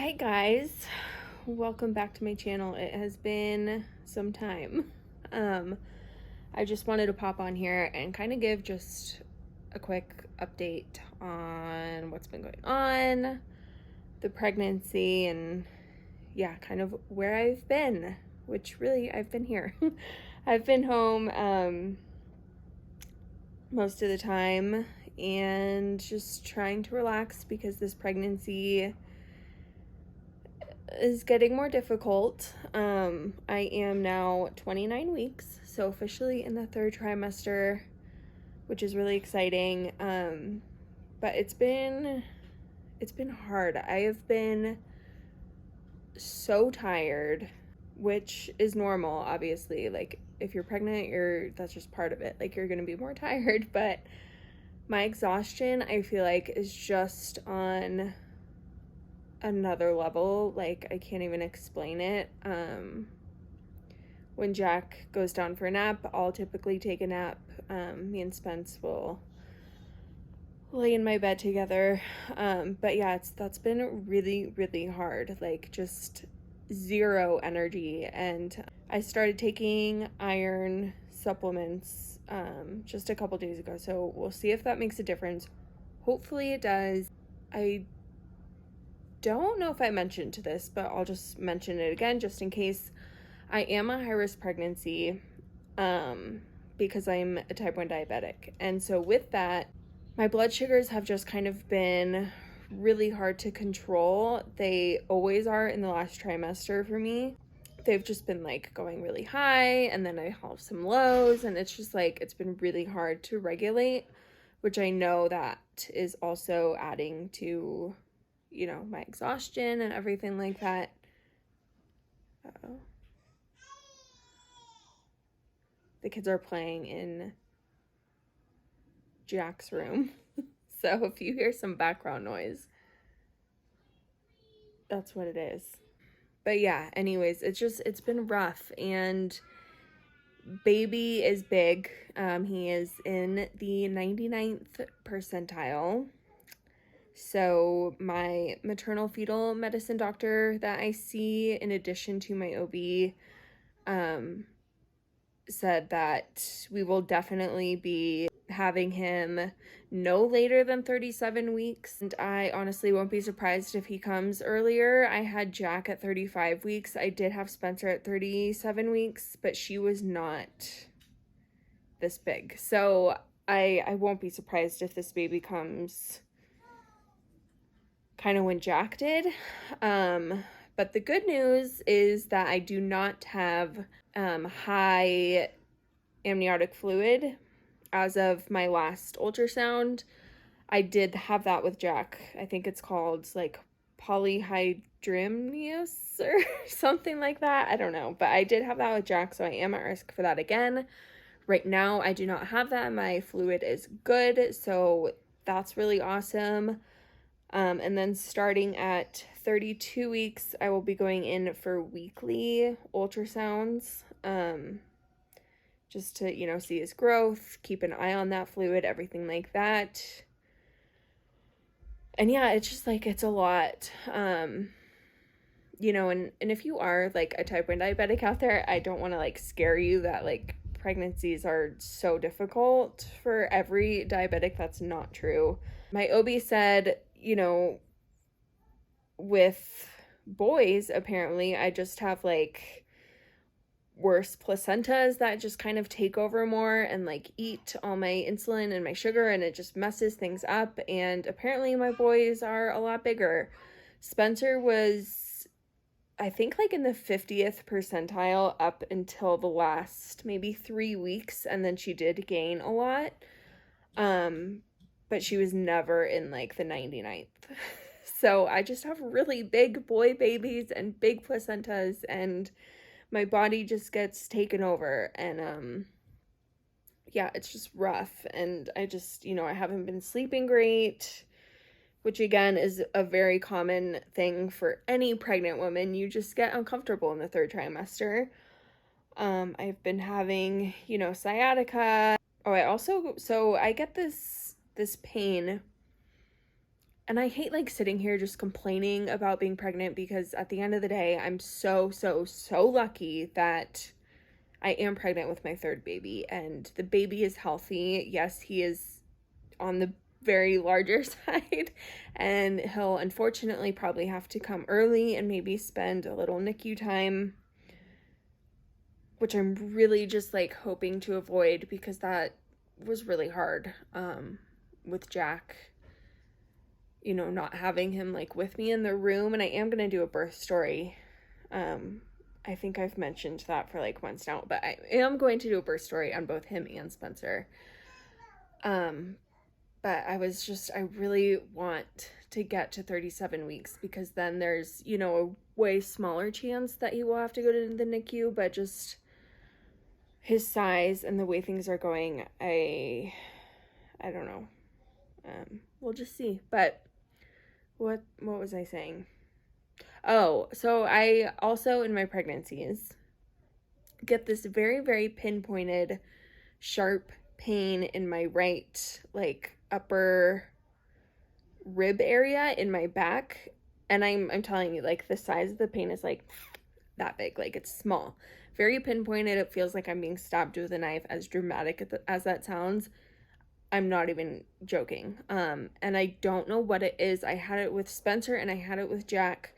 Hey guys, welcome back to my channel. It has been some time. I just wanted to pop on here and kind of give just a quick update on what's been going on, the pregnancy, and yeah, kind of where I've been, which really I've been here. I've been home most of the time and just trying to relax because this pregnancy is getting more difficult. I am now 29 weeks, so officially in the third trimester, which is really exciting. But it's been hard. I have been so tired, which is normal, obviously. Like if you're pregnant, that's just part of it. Like you're gonna be more tired, but my exhaustion, I feel like, is just on another level. Like I can't even explain it. When Jack goes down for a nap, I'll typically take a nap. Me and Spence will lay in my bed together. But yeah, that's been really hard. Like just zero energy. And I started taking iron supplements just a couple days ago, so we'll see if that makes a difference. Hopefully it does. I don't know if I mentioned this, but I'll just mention it again just in case. I am a high-risk pregnancy because I'm a type 1 diabetic. And so with that, my blood sugars have just kind of been really hard to control. They always are in the last trimester for me. They've just been like going really high, and then I have some lows, and it's just like it's been really hard to regulate, which I know that is also adding to, my exhaustion and everything like that. Uh-oh. The kids are playing in Jack's room. So if you hear some background noise, that's what it is. But yeah, anyways, it's been rough, and baby is big. He is in the 99th percentile. So my maternal fetal medicine doctor that I see, in addition to my OB, said that we will definitely be having him no later than 37 weeks. And I honestly won't be surprised if he comes earlier. I had Jack at 35 weeks. I did have Spencer at 37 weeks, but she was not this big. So I won't be surprised if this baby comes kind of when Jack did. But the good news is that I do not have high amniotic fluid as of my last ultrasound. I did have that with Jack. I think it's called like polyhydramnios or something like that. I don't know, but I did have that with Jack, so I am at risk for that again. Right now, I do not have that. My fluid is good, so that's really awesome. And then starting at 32 weeks, I will be going in for weekly ultrasounds, just to, see his growth, keep an eye on that fluid, everything like that. And yeah, it's just like, it's a lot. And if you are like a type 1 diabetic out there, I don't want to like scare you that like pregnancies are so difficult for every diabetic. That's not true. My OB said, with boys, apparently, I just have like worse placentas that just kind of take over more and like eat all my insulin and my sugar, and it just messes things up. And apparently my boys are a lot bigger. Spencer was, I think, like in the 50th percentile up until the last maybe 3 weeks, and then she did gain a lot. But she was never in like the 99th. So I just have really big boy babies and big placentas, and my body just gets taken over. And yeah, it's just rough. And I just, I haven't been sleeping great, which again is a very common thing for any pregnant woman. You just get uncomfortable in the third trimester. I've been having, sciatica. Oh, I get this pain and I hate like sitting here just complaining about being pregnant, because at the end of the day, I'm so, so, so lucky that I am pregnant with my third baby, and the baby is healthy. Yes, he is on the very larger side, and he'll unfortunately probably have to come early and maybe spend a little NICU time, which I'm really just like hoping to avoid, because that was really hard with Jack, you know, not having him like with me in the room. And I am going to do a birth story. I think I've mentioned that for like months now, but I am going to do a birth story on both him and Spencer. But I really want to get to 37 weeks, because then there's, you know, a way smaller chance that he will have to go to the NICU, but just his size and the way things are going, I don't know. We'll just see. But what was I saying? Oh, so I also in my pregnancies get this very, very pinpointed, sharp pain in my right, like, upper rib area in my back. And I'm telling you, like, the size of the pain is like that big, like it's small, very pinpointed. It feels like I'm being stabbed with a knife, as dramatic as that sounds. I'm not even joking. And I don't know what it is. I had it with Spencer and I had it with Jack.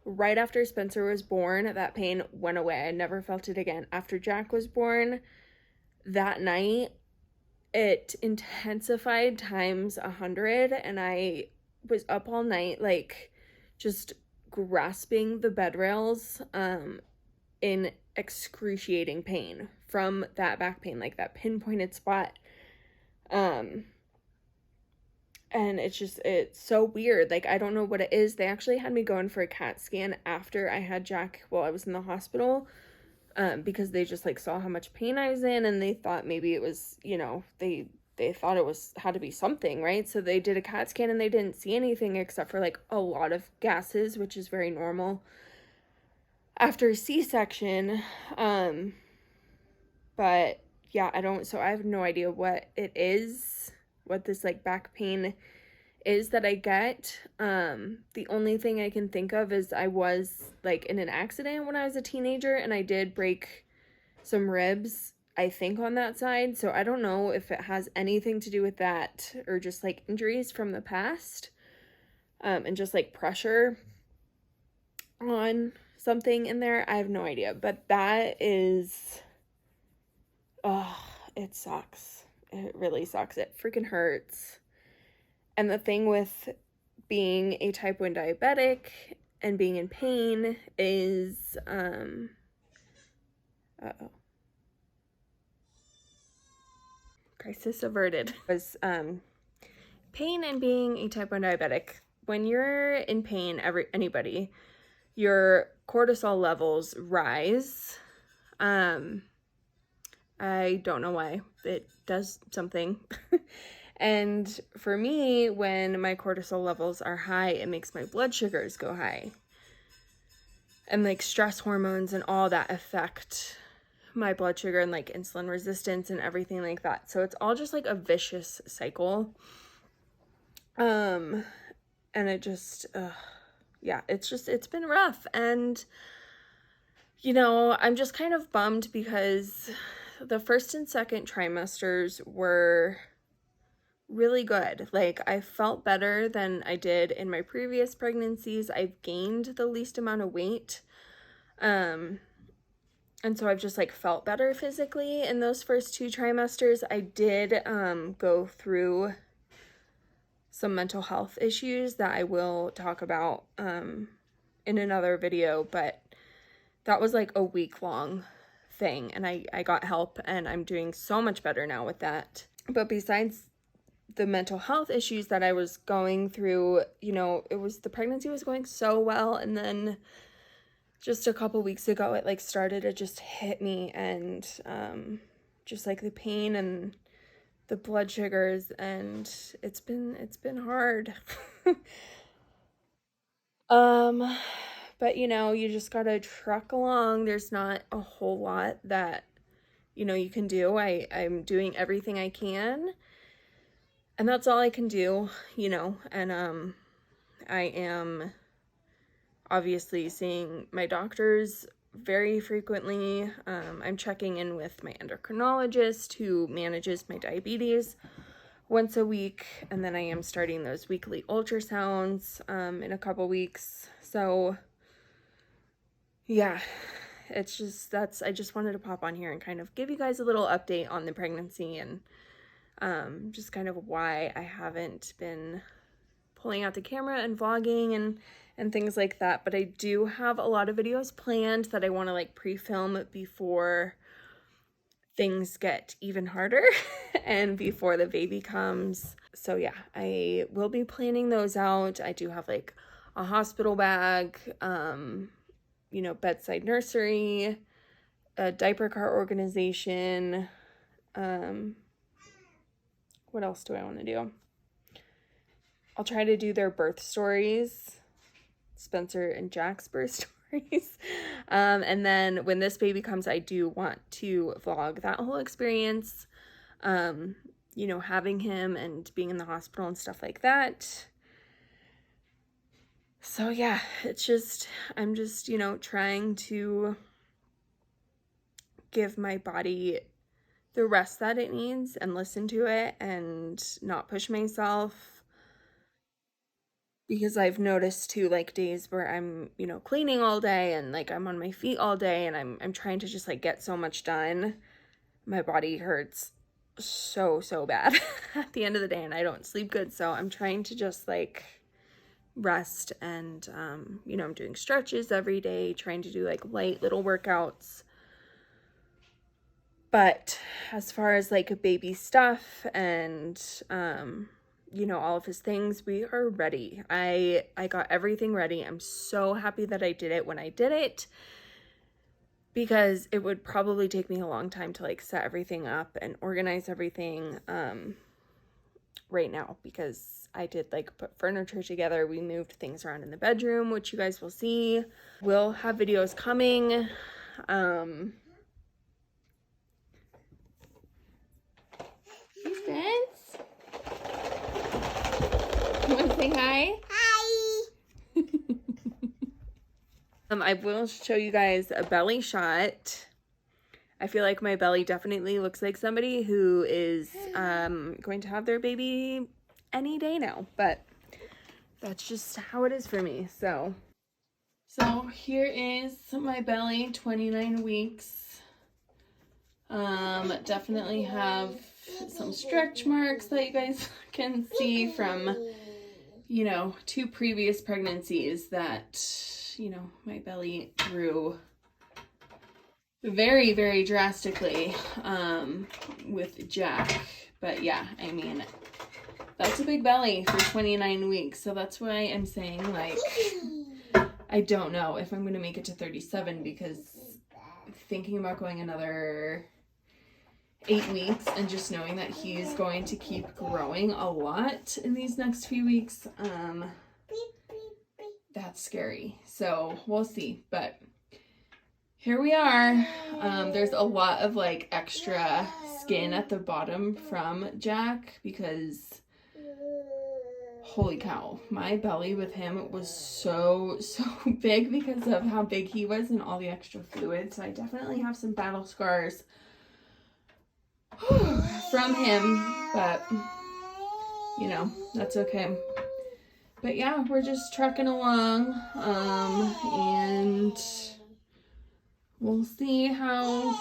Right after Spencer was born, that pain went away. I never felt it again. After Jack was born, that night, it intensified times 100, and I was up all night, like, just grasping the bed rails, in excruciating pain from that back pain, like that pinpointed spot. And it's so weird. Like, I don't know what it is. They actually had me going for a CAT scan after I had Jack while I was in the hospital, because they just like saw how much pain I was in, and they thought maybe it was, you know, they thought it had to be something, right? So they did a CAT scan and they didn't see anything except for like a lot of gases, which is very normal after a C-section. But yeah, I have no idea what it is, what this like back pain is that I get. The only thing I can think of is I was like in an accident when I was a teenager, and I did break some ribs, I think, on that side. So I don't know if it has anything to do with that, or just like injuries from the past, and just like pressure on something in there. I have no idea, but that is, oh, it sucks. It really sucks. It freaking hurts. And the thing with being a type 1 diabetic and being in pain is, crisis averted. Was, pain and being a type 1 diabetic. When you're in pain, anybody, your cortisol levels rise. I don't know why. It does something. And for me, when my cortisol levels are high, it makes my blood sugars go high. And like stress hormones and all that affect my blood sugar, and like insulin resistance and everything like that. So it's all just like a vicious cycle. And it just, yeah, it's been rough. And, you know, I'm just kind of bummed because the first and second trimesters were really good. Like, I felt better than I did in my previous pregnancies. I've gained the least amount of weight. And so I've just like felt better physically in those first 2 trimesters. I did go through some mental health issues that I will talk about in another video, but that was like a week-long thing, and I got help, and I'm doing so much better now with that. But besides the mental health issues that I was going through, you know, the pregnancy was going so well, and then just a couple weeks ago it like started to just hit me, and just like the pain and the blood sugars, and it's been hard. But you know, you just gotta truck along. There's not a whole lot that, you know, you can do. I'm doing everything I can, and that's all I can do, you know. And I am obviously seeing my doctors very frequently. I'm checking in with my endocrinologist who manages my diabetes once a week, and then I am starting those weekly ultrasounds in a couple weeks. So yeah, it's just, I just wanted to pop on here and kind of give you guys a little update on the pregnancy and just kind of why I haven't been pulling out the camera and vlogging and things like that. But I do have a lot of videos planned that I want to like pre-film before things get even harder and before the baby comes. So yeah, I will be planning those out. I do have like a hospital bag, you know, bedside nursery, a diaper cart organization. What else do I want to do? I'll try to do their birth stories, Spencer and Jack's birth stories. And then when this baby comes, I do want to vlog that whole experience, you know, having him and being in the hospital and stuff like that. So yeah, it's just, I'm just, you know, trying to give my body the rest that it needs and listen to it and not push myself. Because I've noticed too, like days where I'm, you know, cleaning all day and like I'm on my feet all day and I'm trying to just like get so much done, my body hurts so bad at the end of the day and I don't sleep good. So I'm trying to just like rest and, you know, I'm doing stretches every day, trying to do like light little workouts. But as far as like baby stuff and, you know, all of his things, we are ready. I got everything ready. I'm so happy that I did it when I did it, because it would probably take me a long time to like set everything up and organize everything right now, because I did like put furniture together. We moved things around in the bedroom, which you guys will see. We'll have videos coming. Hey, Spence. You want to say hi? Hi. I will show you guys a belly shot. I feel like my belly definitely looks like somebody who is going to have their baby any day now, but that's just how it is for me. So here is my belly, 29 weeks. Definitely have some stretch marks that you guys can see from, you know, 2 previous pregnancies that, you know, my belly grew very drastically with Jack. But yeah, I mean, that's a big belly for 29 weeks. So that's why I'm saying, like, I don't know if I'm going to make it to 37, because thinking about going another 8 weeks and just knowing that he's going to keep growing a lot in these next few weeks, that's scary. So we'll see, but here we are. There's a lot of like extra skin at the bottom from Jack, because holy cow, my belly with him was so big because of how big he was and all the extra fluid. So I definitely have some battle scars from him, but you know, that's okay. But yeah, we're just trucking along, and we'll see how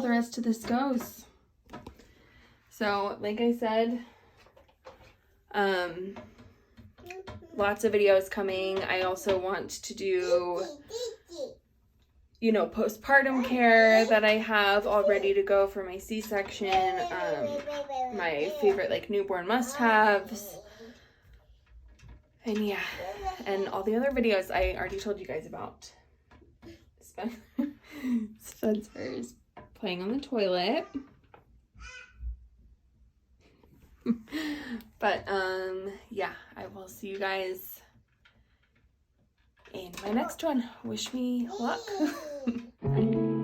the rest of this goes. So like I said, lots of videos coming. I also want to do, you know, postpartum care that I have all ready to go for my C-section, my favorite like newborn must-haves, and yeah, and all the other videos I already told you guys about. Spencer's playing on the toilet. But yeah, I will see you guys in my next one. Wish me luck. Bye.